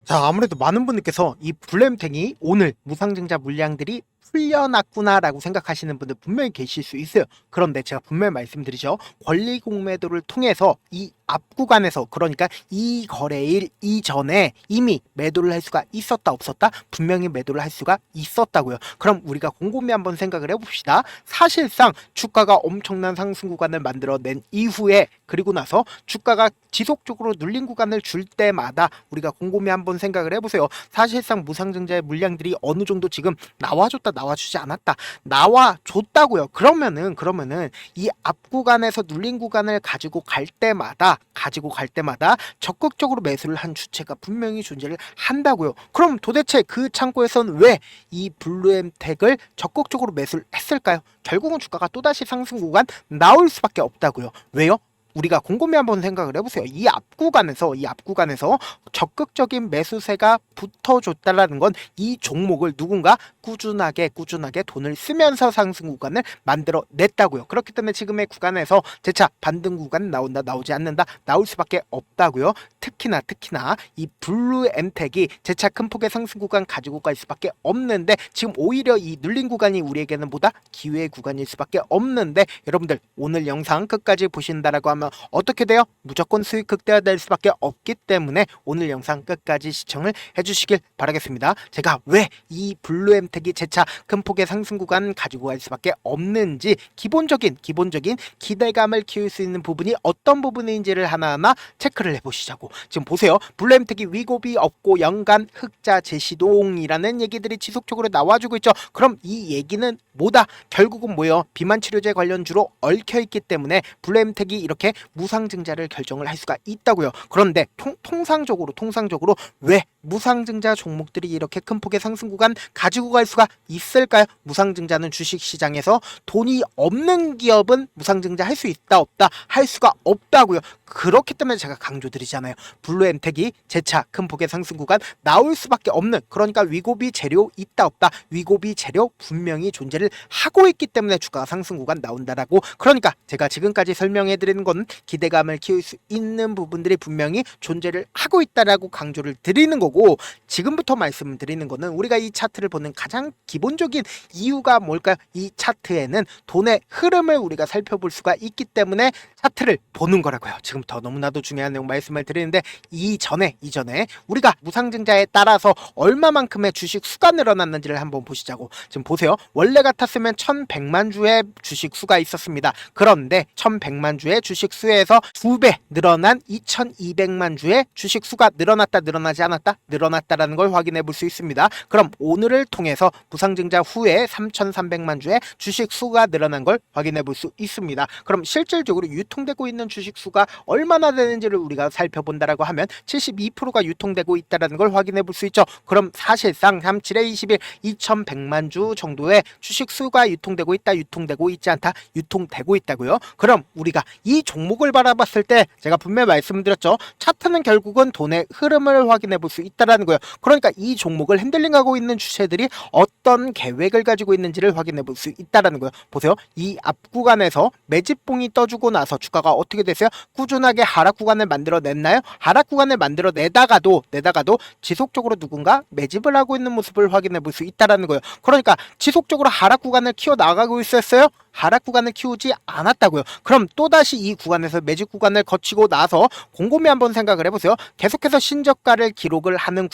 자, 아무래도 많은 분들께서 이 블랙템이 오늘 무상증자 물량들이 풀려났구나라고 생각하시는 분들 분명히 계실 수 있어요. 그런데 제가 분명히 말씀드리죠. 권리 공매도를 통해서 이 앞 구간에서, 그러니까 이 거래일 이전에 이미 매도를 할 수가 있었다 없었다? 분명히 매도를 할 수가 있었다고요. 그럼 우리가 곰곰이 한번 생각을 해봅시다. 사실상 주가가 엄청난 상승 구간을 만들어낸 이후에, 그리고 나서 주가가 지속적으로 눌린 구간을 줄 때마다 우리가 곰곰이 한번 생각을 해보세요. 사실상 무상증자의 물량들이 어느 정도 지금 나와줬다 나와주지 않았다, 나와줬다고요. 그러면은 이 앞 구간에서 눌린 구간을 가지고 갈 때마다 적극적으로 매수를 한 주체가 분명히 존재를 한다고요. 그럼 도대체 그 창고에서는 왜 이 블루엠텍을 적극적으로 매수를 했을까요? 결국은 주가가 또다시 상승 구간 나올 수밖에 없다고요. 왜요? 우리가 곰곰이 한번 생각을 해보세요. 이 앞 구간에서 적극적인 매수세가 붙어줬다라는 건 이 종목을 누군가 꾸준하게 돈을 쓰면서 상승 구간을 만들어 냈다고요. 그렇기 때문에 지금의 구간에서 재차 반등 구간 나온다 나오지 않는다, 나올 수밖에 없다고요. 특히나 이 블루엠텍이 재차 큰 폭의 상승 구간 가지고 갈 수밖에 없는데, 지금 오히려 이 눌린 구간이 우리에게는 보다 기회의 구간일 수밖에 없는데, 여러분들 오늘 영상 끝까지 보신다라고 하면 어떻게 돼요? 무조건 수익 극대화될 수밖에 없기 때문에 오늘 영상 끝까지 시청을 해주시길 바라겠습니다. 제가 왜 이 블루엠텍이 재차 큰 폭의 상승 구간 가지고 갈 수밖에 없는지 기본적인 기대감을 키울 수 있는 부분이 어떤 부분인지를 하나하나 체크를 해보시자고. 지금 보세요. 블루엠텍이 위고비 없고 연간 흑자 재시동이라는 얘기들이 지속적으로 나와주고 있죠. 그럼 이 얘기는 뭐다? 결국은 뭐예요? 비만 치료제 관련주로 얽혀있기 때문에 블루엠텍이 이렇게 무상증자를 결정을 할 수가 있다고요. 그런데 통상적으로 왜 무상증자 종목들이 이렇게 큰 폭의 상승 구간 가지고 갈 수가 있을까요? 무상증자는 주식시장에서 돈이 없는 기업은 무상증자 할 수 있다 없다? 할 수가 없다고요. 그렇기 때문에 제가 강조드리잖아요. 블루엠텍이 재차 큰 폭의 상승 구간 나올 수밖에 없는, 그러니까 위고비 재료 있다 없다? 위고비 재료 분명히 존재를 하고 있기 때문에 주가가 상승 구간 나온다라고. 그러니까 제가 지금까지 설명해 드리는 건 기대감을 키울 수 있는 부분들이 분명히 존재를 하고 있다라고 강조를 드리는 거고, 지금부터 말씀을 드리는 거는 우리가 이 차트를 보는 가장 기본적인 이유가 뭘까요? 이 차트에는 돈의 흐름을 우리가 살펴볼 수가 있기 때문에 차트를 보는 거라고요. 지금부터 너무나도 중요한 내용 말씀을 드리는데, 이전에 우리가 무상증자에 따라서 얼마만큼의 주식 수가 늘어났는지를 한번 보시자고. 지금 보세요. 원래 같았으면 1100만 주의 주식 수가 있었습니다. 그런데 1100만 주의 주식 수에서 2배 늘어난 2200만 주의 주식 수가 늘어났다 늘어나지 않았다? 늘어났다라는 걸 확인해 볼 수 있습니다. 그럼 오늘을 통해서 무상증자 후에 3300만 주의 주식 수가 늘어난 걸 확인해 볼 수 있습니다. 그럼 실질적으로 유통되고 있는 주식 수가 얼마나 되는지를 우리가 살펴본다라고 하면 72%가 유통되고 있다는 걸 확인해 볼 수 있죠. 그럼 사실상 37에 21 2100만 주 정도의 주식 수가 유통되고 있다, 유통되고 있지 않다? 유통되고 있다고요. 그럼 우리가 이 종목을 바라봤을 때 제가 분명히 말씀드렸죠. 차트는 결국은 돈의 흐름을 확인해 볼 수 있다라는 거예요. 그러니까 이 종목을 핸들링하고 있는 주체들이 어떤 계획을 가지고 있는지를 확인해 볼 수 있다라는 거예요. 보세요. 이 앞 구간에서 매집봉이 떠주고 나서 주가가 어떻게 됐어요? 꾸준하게 하락 구간을 만들어냈나요? 하락 구간을 만들어내다가도 지속적으로 누군가 매집을 하고 있는 모습을 확인해 볼 수 있다라는 거예요. 그러니까 지속적으로 하락 구간을 키워 나가고 있었어요? 하락 구간을 키우지 않았다고요. 그럼 또다시 이 구간에서 매집 구간을 거치고 나서 곰곰이 한번 생각을 해보세요. 계속해서 신저가를 기록을 하는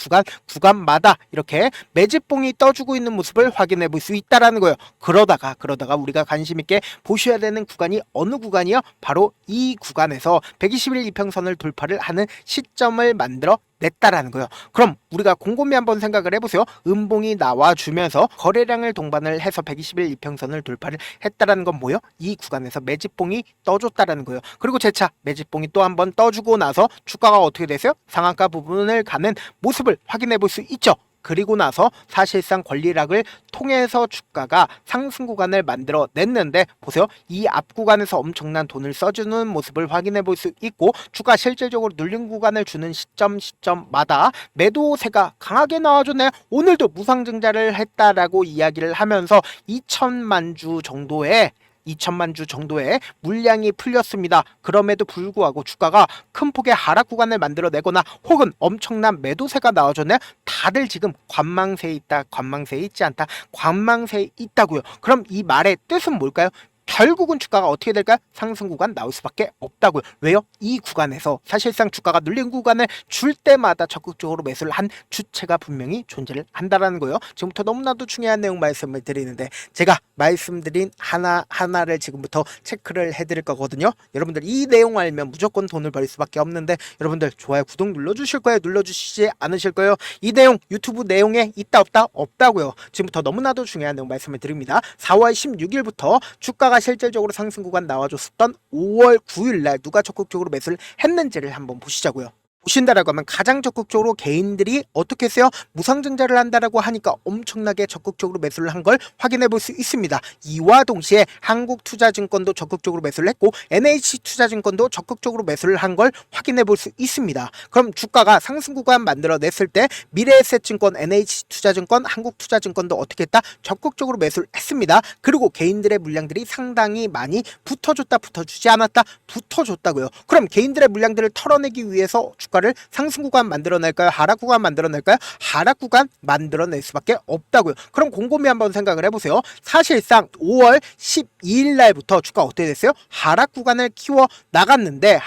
구간마다 이렇게 매집봉이 떠주고 있는 모습을 확인해 볼 수 있다라는 거예요. 그러다가 우리가 관심 있게 보셔야 되는 구간이 어느 구간이요? 바로 이 구간에서 120일 이평선을 돌파를 하는 시점을 만들어 냈다라는 거예요. 그럼 우리가 곰곰이 한번 생각을 해보세요. 음봉이 나와주면서 거래량을 동반을 해서 120일 이평선을 돌파를 했다라는 건 뭐예요? 이 구간에서 매집봉이 떠줬다라는 거예요. 그리고 재차 매집봉이 또 한번 떠주고 나서 주가가 어떻게 됐어요? 상한가 부분을 가는 모습을 확인해 볼 수 있죠. 그리고 나서 사실상 권리락을 통해서 주가가 상승 구간을 만들어 냈는데, 보세요. 이 앞 구간에서 엄청난 돈을 써주는 모습을 확인해 볼 수 있고, 주가 실질적으로 눌린 구간을 주는 시점마다 매도세가 강하게 나와줬네요. 오늘도 무상증자를 했다라고 이야기를 하면서 2000만 주 정도의 2천만 주 정도의 물량이 풀렸습니다. 그럼에도 불구하고 주가가 큰 폭의 하락 구간을 만들어내거나 혹은 엄청난 매도세가 나와줬네. 다들 지금 관망세에 있다, 관망세에 있지 않다, 관망세에 있다고요. 그럼 이 말의 뜻은 뭘까요? 결국은 주가가 어떻게 될까요? 상승 구간 나올 수밖에 없다고요. 왜요? 이 구간에서 사실상 주가가 눌린 구간을 줄 때마다 적극적으로 매수를 한 주체가 분명히 존재를 한다라는 거예요. 지금부터 너무나도 중요한 내용 말씀을 드리는데 제가 말씀드린 하나하나를 지금부터 체크를 해드릴 거거든요. 여러분들 이 내용 알면 무조건 돈을 벌 수밖에 없는데 여러분들 좋아요, 구독 눌러주실 거예요? 눌러주시지 않으실 거예요? 이 내용 유튜브 내용에 있다 없다? 없다고요. 지금부터 너무나도 중요한 내용 말씀을 드립니다. 4월 16일부터 주가가 실질적으로 상승 구간 나와줬었던 5월 9일 날 누가 적극적으로 매수를 했는지를 한번 보시자고요. 보신다라고 하면 가장 적극적으로 개인들이 어떻게 했어요? 무상증자를 한다라고 하니까 엄청나게 적극적으로 매수를 한 걸 확인해 볼 수 있습니다. 이와 동시에 한국투자증권도 적극적으로 매수를 했고 NH투자증권도 적극적으로 매수를 한 걸 확인해 볼 수 있습니다. 그럼 주가가 상승 구간 만들어냈을 때 미래에셋증권, NH투자증권, 한국투자증권도 어떻게 했다? 적극적으로 매수를 했습니다. 그리고 개인들의 물량들이 상당히 많이 붙어줬다, 붙어주지 않았다? 붙어줬다고요. 그럼 개인들의 물량들을 털어내기 위해서 주가를 상승 구간 만들어낼까요? 하락 구간 만들어낼까요? 하락 구간 만들어낼 수밖에 없다고요. 그럼 곰곰이 한번 생각을 해보세요. 사실상 5월 12일 날부터 주가 어떻게 됐어요? 하락 구간을 키워 나갔는데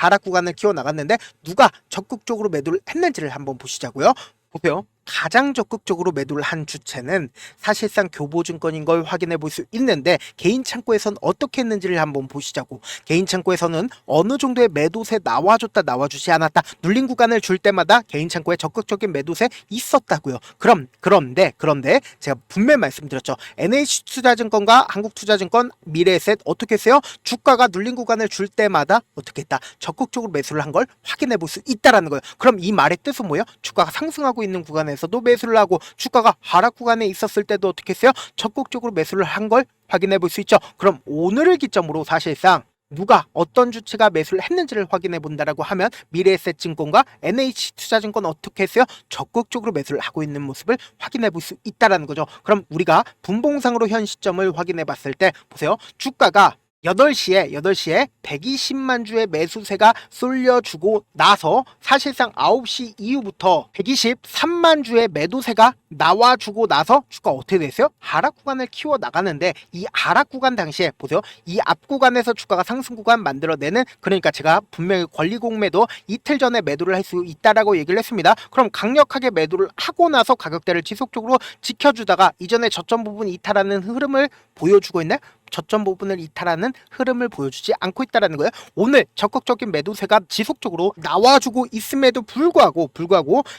누가 적극적으로 매도를 했는지를 한번 보시자고요. 보세요. 가장 적극적으로 매도를 한 주체는 사실상 교보증권인 걸 확인해 볼 수 있는데 개인 창고에서는 어떻게 했는지를 한번 보시자고. 개인 창고에서는 어느 정도의 매도세 나와줬다, 나와주지 않았다, 눌린 구간을 줄 때마다 개인 창고에 적극적인 매도세 있었다고요. 그런데 제가 분명히 말씀드렸죠. NH투자증권과 한국투자증권, 미래에셋 어떻게 했어요? 주가가 눌린 구간을 줄 때마다 어떻게 했다? 적극적으로 매수를 한 걸 확인해 볼 수 있다라는 거예요. 그럼 이 말의 뜻은 뭐예요? 주가가 상승하고 있는 구간에서도 매수를 하고 주가가 하락 구간에 있었을 때도 어떻게 했어요? 적극적으로 매수를 한 걸 확인해 볼 수 있죠. 그럼 오늘을 기점으로 사실상 누가 어떤 주체가 매수를 했는지를 확인해 본다라고 하면 미래에셋증권과 NH투자증권 어떻게 했어요? 적극적으로 매수를 하고 있는 모습을 확인해 볼 수 있다라는 거죠. 그럼 우리가 분봉상으로 현 시점을 확인해 봤을 때 보세요. 주가가 8시에 120만 주의 매수세가 쏠려주고 나서 사실상 9시 이후부터 123만 주의 매도세가 나와주고 나서 주가 어떻게 됐어요? 하락 구간을 키워 나가는데 이 하락 구간 당시에 보세요. 이 앞 구간에서 주가가 상승 구간 만들어내는, 그러니까 제가 분명히 권리공매도 이틀 전에 매도를 할 수 있다라고 얘기를 했습니다. 그럼 강력하게 매도를 하고 나서 가격대를 지속적으로 지켜주다가 이전에 저점 부분 이탈하는 흐름을 보여주고 있네? 저점 부분을 이탈하는 흐름을 보여주지 않고 있다는 거예요. 오늘 적극적인 매도세가 지속적으로 나와주고 있음에도 불구하고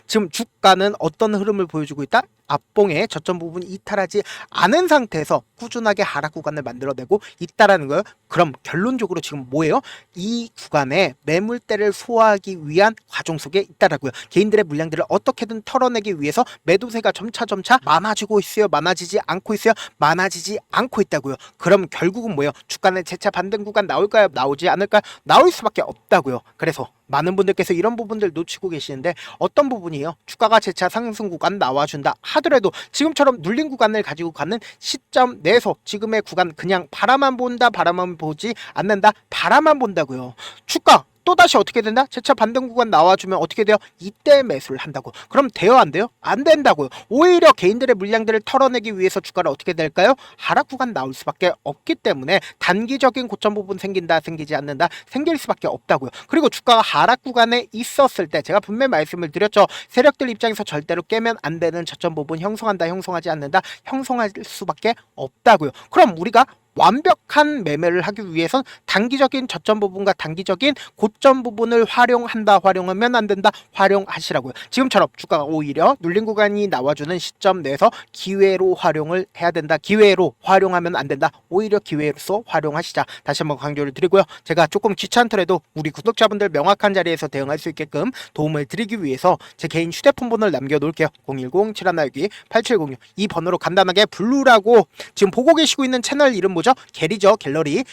지금 주가는 어떤 흐름을 보여주고 있다? 앞봉의 저점 부분이 이탈하지 않은 상태에서 꾸준하게 하락 구간을 만들어내고 있다라는 거예요. 그럼 결론적으로 지금 뭐예요? 이 구간에 매물대를 소화하기 위한 과정 속에 있다라고요. 개인들의 물량들을 어떻게든 털어내기 위해서 매도세가 점차 많아지고 있어요? 많아지지 않고 있어요? 많아지지 않고 있다고요. 그럼 결국은 뭐예요? 주가는 재차 반등 구간 나올까요? 나오지 않을까요? 나올 수밖에 없다고요. 그래서 많은 분들께서 이런 부분들 놓치고 계시는데 어떤 부분이에요? 주가가 재차 상승 구간 나와준다 하더라도 지금처럼 눌린 구간을 가지고 가는 시점 내에서 지금의 구간 그냥 바라만 본다, 바라만 보지 않는다, 바라만 본다고요. 주가 또다시 어떻게 된다? 재차 반등 구간 나와주면 어떻게 돼요? 이때 매수를 한다고. 그럼 돼요? 안 돼요? 안 된다고요. 오히려 개인들의 물량들을 털어내기 위해서 주가를 어떻게 될까요? 하락 구간 나올 수밖에 없기 때문에 단기적인 고점 부분 생긴다, 생기지 않는다, 생길 수밖에 없다고요. 그리고 주가가 하락 구간에 있었을 때 제가 분명히 말씀을 드렸죠. 세력들 입장에서 절대로 깨면 안 되는 저점 부분 형성한다, 형성하지 않는다, 형성할 수밖에 없다고요. 그럼 우리가 완벽한 매매를 하기 위해선 단기적인 저점 부분과 단기적인 고점 부분을 활용하면 안 된다, 활용하시라고요. 지금처럼 주가가 오히려 눌린 구간이 나와주는 시점 내에서 기회로 활용을 해야 된다, 기회로 활용하면 안 된다, 오히려 기회로서 활용하시자. 다시 한번 강조를 드리고요. 제가 조금 귀찮더라도 우리 구독자분들 명확한 자리에서 대응할 수 있게끔 도움을 드리기 위해서 제 개인 휴대폰 번호를 남겨놓을게요. 010-7162-8706 이 번호로 간단하게 블루라고 지금 보고 계시고 있는 채널 이름 뭐죠? 갤이죠. 갤러리에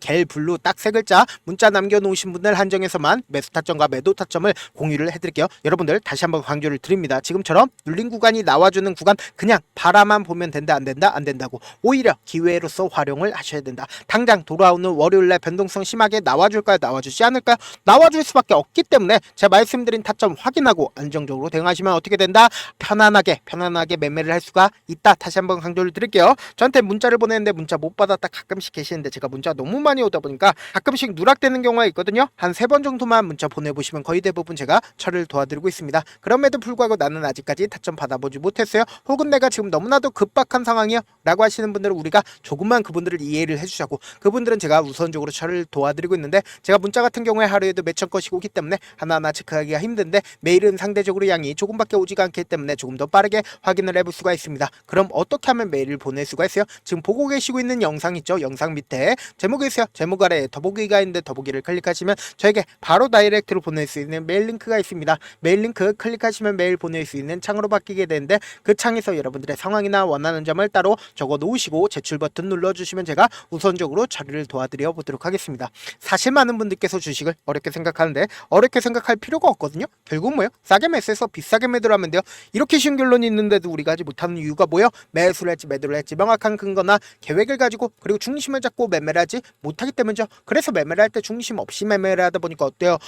갤 블루 딱 세 글자 문자 남겨놓으신 분들 한정해서만 매수 타점과 매도 타점을 공유를 해드릴게요. 여러분들 다시 한번 강조를 드립니다. 지금처럼 눌린 구간이 나와주는 구간 그냥 바라만 보면 된다 안 된다 안 된다고 오히려 기회로서 활용을 하셔야 된다. 당장 돌아오는 월요일날 변동성 심하게 나와줄까요? 나와주지 않을까요? 나와줄 수밖에 없기 때문에 제가 말씀드린 타점 확인하고 안정적으로 대응하시면 어떻게 된다? 편안하게 매매를 할 수가 있다. 다시 한번 강조를 드릴게요. 저한테 문자를 보내는데 문자 못 받았다 가끔씩 계시는데 제가 문자 너무 많이 오다 보니까 가끔씩 누락되는 경우가 있거든요. 한 3번 정도만 문자 보내보시면 거의 대부분 제가 처리를 도와드리고 있습니다. 그럼에도 불구하고 나는 아직까지 타점 받아보지 못했어요. 혹은 내가 지금 너무나도 급박한 상황이요 라고 하시는 분들은 우리가 조금만 그분들을 이해를 해주자고 그분들은 제가 우선적으로 처리를 도와드리고 있는데 제가 문자 같은 경우에 하루에도 몇천 건씩 오기 때문에 하나하나 체크하기가 힘든데 메일은 상대적으로 양이 조금밖에 오지가 않기 때문에 조금 더 빠르게 확인을 해볼 수가 있습니다. 그럼 어떻게 하면 메일을 보낼 수가 있어요? 지금 보고 계시고 있는 영상 있죠? 영상 밑에 제목이 있어요. 제목 아래에 더보기가 있는데 더보기를 클릭하시면 저에게 바로 다이렉트로 보낼 수 있는 메일 링크가 있습니다. 메일 링크 클릭하시면 메일 보낼 수 있는 창으로 바뀌게 되는데 그 창에서 여러분들의 상황이나 원하는 점을 따로 적어 놓으시고 제출 버튼 눌러주시면 제가 우선적으로 처리를 도와드려 보도록 하겠습니다. 사실 많은 분들께서 주식을 어렵게 생각하는데 어렵게 생각할 필요가 없거든요. 결국 뭐예요? 싸게 매수해서 비싸게 매도를 하면 돼요. 이렇게 쉬운 결론이 있는데도 우리가 하지 못하는 이유가 뭐예요? 매수를 할지 매도를 할지 명확한 근거나 계획을 가지고 그리고 중심을 잡고 매매를 하지 못하기 때문이죠. 그래서 매매를 할 때 중심 없이 매매를 하다 보니까 어때요?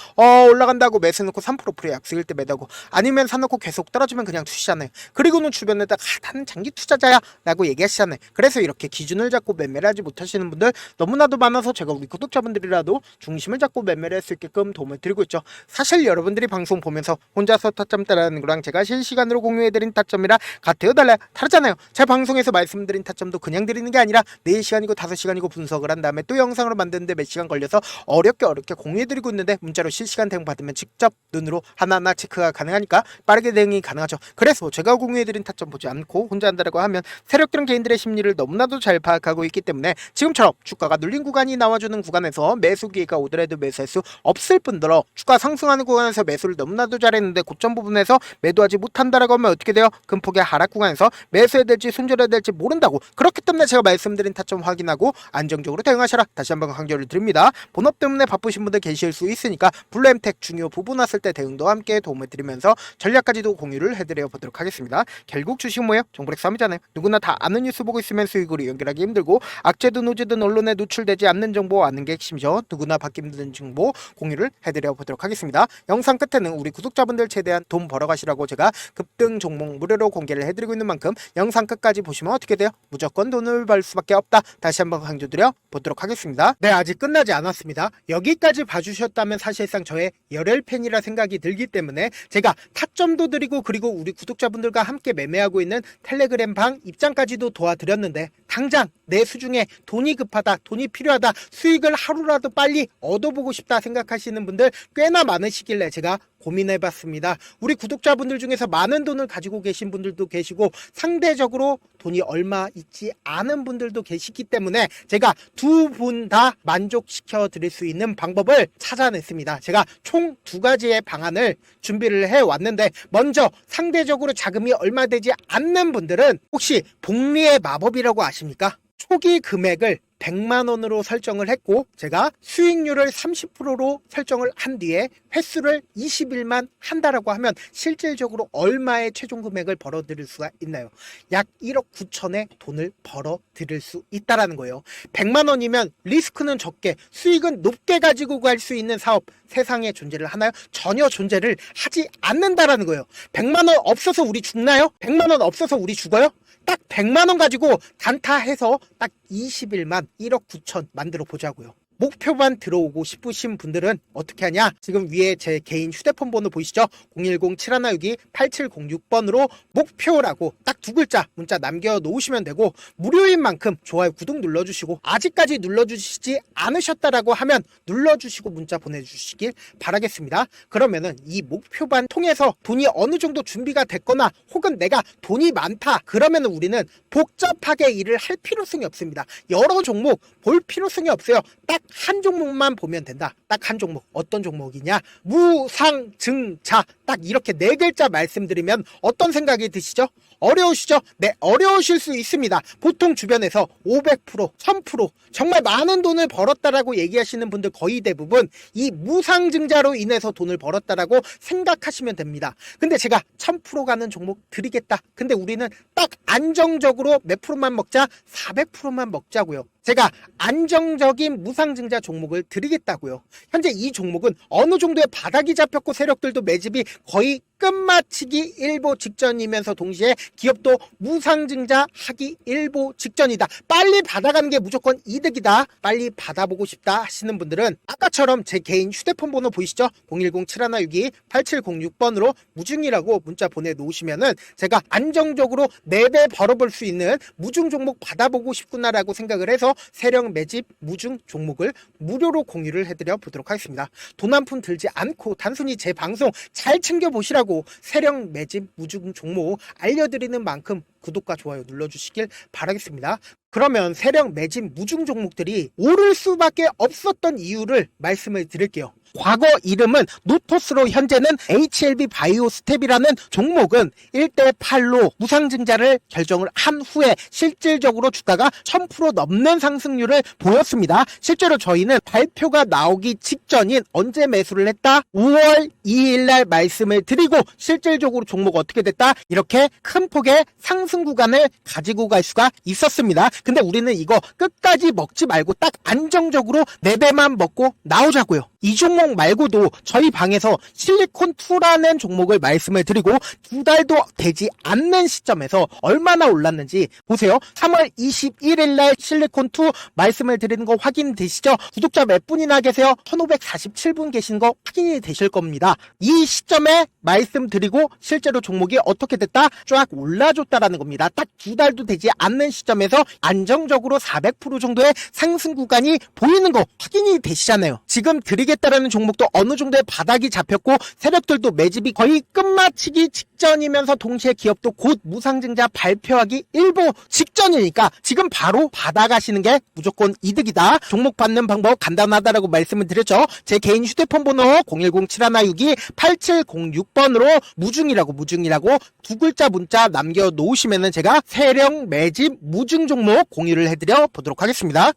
올라간다고 매수 놓고 3% 프로 약속일 때 매도하고 아니면 사놓고 계속 떨어지면 그냥 투시잖아요. 그리고는 주변에다가 나는 장기 투자자야 라고 얘기하시잖아요. 그래서 이렇게 기준을 잡고 매매를 하지 못하시는 분들 너무나도 많아서 제가 우리 구독자분들이라도 중심을 잡고 매매를 할 수 있게끔 도움을 드리고 있죠. 사실 여러분들이 방송 보면서 혼자서 타점 따라하는 거랑 제가 실시간으로 공유해드린 타점이랑 같아요 달라요? 다르잖아요. 제 방송에서 말씀드린 타점도 그냥 드리는 게 아니라 4시간이고 5시간이고 분석을 한 다음에 또 영상으로 만드는데 몇 시간 걸려서 어렵게 공유해드리고 있는데 문자로 실시간 대응 받으면 직접 눈으로 하나하나 체크가 가능하니까 빠르게 대응이 가능하죠. 그래서 제가 공유해드린 타점 보지 않고 혼자 한다라고 하면 세력들은 개인들의 심리를 너무나도 잘 파악하고 있기 때문에 지금처럼 주가가 눌린 구간이 나와주는 구간에서 매수 기회가 오더라도 매수할 수 없을 뿐더러 주가 상승하는 구간에서 매수를 너무나도 잘했는데 고점 부분에서 매도하지 못한다라고 하면 어떻게 돼요? 금폭의 하락 구간에서 매수해야 될지 손절해야 될지 모른다고. 그렇기 때문에 제가 말씀드린 타점 확인하고 안정적으로 대응하셔라. 다시 한번 강조를 드립니다. 본업 때문에 바쁘신 분들 계실 수 있으니까 블루엠텍 중요 부분 왔을 때 대응도 함께 도움을 드리면서 전략까지도 공유를 해드려 보도록 하겠습니다. 결국 주식은 뭐예요? 정보력 싸움이잖아요. 누구나 다 아는 뉴스 보고 있으면 수익으로 연결하기 힘들고 악재든 호재든 언론에 노출되지 않는 정보 아는 게 핵심이죠. 누구나 받기 힘든 정보 공유를 해드려 보도록 하겠습니다. 영상 끝에는 우리 구독자분들 최대한 돈 벌어가시라고 제가 급등 종목 무료로 공개를 해드리고 있는 만큼 영상 끝까지 보시면 어떻게 돼요? 무조건 돈을 벌 수밖에 없다. 다시 한번 강조드려 보도록 하겠습니다. 네, 아직 끝나지 않았습니다. 여기까지 봐주셨다면 사실상 저의 열혈 팬이라 생각이 들기 때문에 제가 타점도 드리고 그리고 우리 구독자분들과 함께 매매하고 있는 텔레그램 방 입장까지도 도와드렸는데 당장 내 수중에 돈이 급하다, 돈이 필요하다, 수익을 하루라도 빨리 얻어보고 싶다 생각하시는 분들 꽤나 많으시길래 제가 고민해봤습니다. 우리 구독자분들 중에서 많은 돈을 가지고 계신 분들도 계시고 상대적으로 돈이 얼마 있지 않은 분들도 계시기 때문에 제가 두 분 다 만족시켜 드릴 수 있는 방법을 찾아냈습니다. 제가 총 2가지의 방안을 준비를 해왔는데 먼저 상대적으로 자금이 얼마 되지 않는 분들은 혹시 복리의 마법이라고 아십니까? 초기 금액을 100만원으로 설정을 했고 제가 수익률을 30%로 설정을 한 뒤에 횟수를 20일만 한다라고 하면 실질적으로 얼마의 최종 금액을 벌어들일 수가 있나요? 약 1억 9천의 돈을 벌어들일 수 있다라는 거예요. 100만원이면 리스크는 적게 수익은 높게 가지고 갈 수 있는 사업 세상에 존재를 하나요? 전혀 존재를 하지 않는다라는 거예요. 100만원 없어서 우리 죽나요? 100만원 없어서 우리 죽어요? 딱 100만원 가지고 단타해서 딱 20일만 1억 9천 만들어 보자고요. 목표만 들어오고 싶으신 분들은 어떻게 하냐? 지금 위에 제 개인 휴대폰 번호 보이시죠? 010-7162-8706번으로 목표라고 딱 2글자 문자 남겨놓으시면 되고 무료인 만큼 좋아요 구독 눌러주시고 아직까지 눌러주시지 않으셨다라고 하면 눌러주시고 문자 보내주시길 바라겠습니다. 그러면은 이 목표반 통해서 돈이 어느 정도 준비가 됐거나 혹은 내가 돈이 많다 그러면 우리는 복잡하게 일을 할 필요성이 없습니다. 여러 종목 볼 필요성이 없어요. 딱 한 종목만 보면 된다. 딱 한 종목. 어떤 종목이냐? 무상증자. 딱 이렇게 네 글자 말씀드리면 어떤 생각이 드시죠? 어려우시죠? 네, 어려우실 수 있습니다. 보통 주변에서 500%, 1000% 정말 많은 돈을 벌었다라고 얘기하시는 분들 거의 대부분 이 무상증자로 인해서 돈을 벌었다라고 생각하시면 됩니다. 근데 제가 1000% 가는 종목 드리겠다. 근데 우리는 딱 안정적으로 몇 프로만 먹자? 400%만 먹자고요. 제가 안정적인 무상증자 종목을 드리겠다고요. 현재 이 종목은 어느 정도의 바닥이 잡혔고 세력들도 매집이 거의 끝마치기 일보 직전이면서 동시에 기업도 무상증자 하기 일보 직전이다. 빨리 받아가는 게 무조건 이득이다. 빨리 받아보고 싶다 하시는 분들은 아까처럼 제 개인 휴대폰 번호 보이시죠? 010-7162-8706번으로 무중이라고 문자 보내놓으시면은 제가 안정적으로 4배 벌어볼 수 있는 무중 종목 받아보고 싶구나라고 생각을 해서 세력 매집 무중 종목을 무료로 공유를 해드려 보도록 하겠습니다. 돈 한 푼 들지 않고 단순히 제 방송 잘 챙겨보시라고 세력 매집 무중 종목 알려드리는 만큼 구독과 좋아요 눌러주시길 바라겠습니다. 그러면 세력 매집 무중 종목들이 오를 수밖에 없었던 이유를 말씀을 드릴게요. 과거 이름은 노토스로 현재는 HLB 바이오 스텝이라는 종목은 1대8로 무상증자를 결정을 한 후에 실질적으로 주가가 1000% 넘는 상승률을 보였습니다. 실제로 저희는 발표가 나오기 직전인 언제 매수를 했다? 5월 2일 날 말씀을 드리고 실질적으로 종목 어떻게 됐다? 이렇게 큰 폭의 상승 구간을 가지고 갈 수가 있었습니다. 근데 우리는 이거 끝까지 먹지 말고 딱 안정적으로 4배만 먹고 나오자고요. 이 종목 말고도 저희 방에서 실리콘2라는 종목을 말씀을 드리고 2달도 되지 않는 시점에서 얼마나 올랐는지 보세요. 3월 21일 날 실리콘2 말씀을 드리는 거 확인되시죠? 구독자 몇 분이나 계세요? 1547분 계신 거 확인이 되실 겁니다. 이 시점에 말씀드리고 실제로 종목이 어떻게 됐다? 쫙 올라줬다라는 겁니다. 딱 2달도 되지 않는 시점에서 안정적으로 400% 정도의 상승 구간이 보이는 거 확인이 되시잖아요. 지금 드리겠다라는 종목도 어느 정도의 바닥이 잡혔고 세력들도 매집이 거의 끝마치기 직전이면서 동시에 기업도 곧 무상증자 발표하기 일보 직전이니까 지금 바로 받아가시는 게 무조건 이득이다. 종목 받는 방법 간단하다라고 말씀을 드렸죠. 제 개인 휴대폰 번호 010-7162-8706번으로 무중이라고 두 글자 문자 남겨놓으시면은 제가 세력 매집 무중 종목 공유를 해드려 보도록 하겠습니다.